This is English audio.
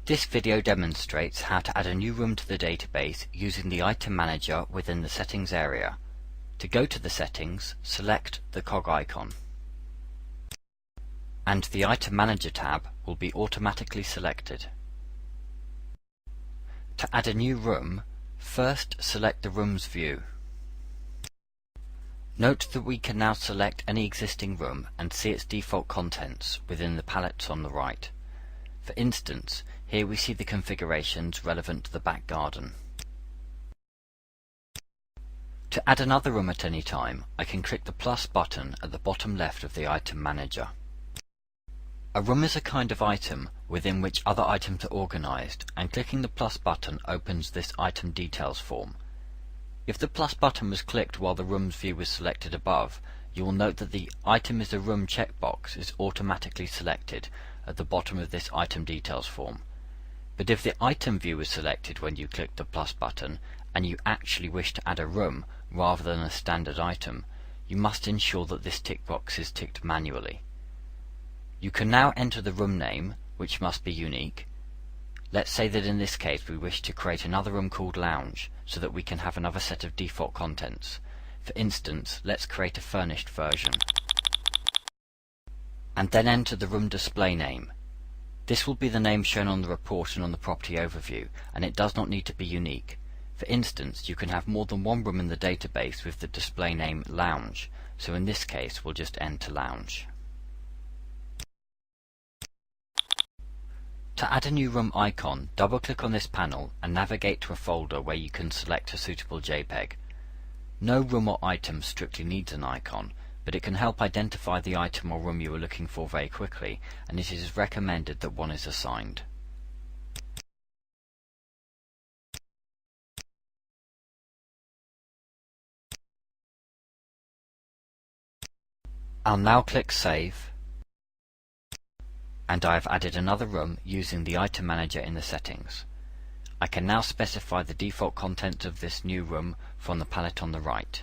This video demonstrates how to add a new room to the database using the item manager within the settings area. To go to the settings, select the cog icon. And the item manager tab will be automatically selected. To add a new room, first select the rooms view. Note that we can now select any existing room and see its default contents within the palettes on the right. For instance, here we see the configurations relevant to the back garden. To add another room at any time, I can click the plus button at the bottom left of the item manager. A room is a kind of item within which other items are organized, and clicking the plus button opens this item details form. If the plus button was clicked while the rooms view was selected above, you will note that the item is a room checkbox is automatically selected at the bottom of this item details form. But if the item view was selected when you clicked the plus button, and you actually wish to add a room rather than a standard item, you must ensure that this tick box is ticked manually. You can now enter the room name, which must be unique. Let's say that in this case we wish to create another room called Lounge, so that we can have another set of default contents. For instance, let's create a furnished version. And then enter the room display name. This will be the name shown on the report and on the property overview, and it does not need to be unique. For instance, you can have more than one room in the database with the display name Lounge, so in this case we'll just enter Lounge. To add a new room icon, double-click on this panel and navigate to a folder where you can select a suitable JPEG. No room or item strictly needs an icon, but it can help identify the item or room you are looking for very quickly, and it is recommended that one is assigned. I'll now click Save, and I have added another room using the item manager in the settings. I can now specify the default contents of this new room from the palette on the right.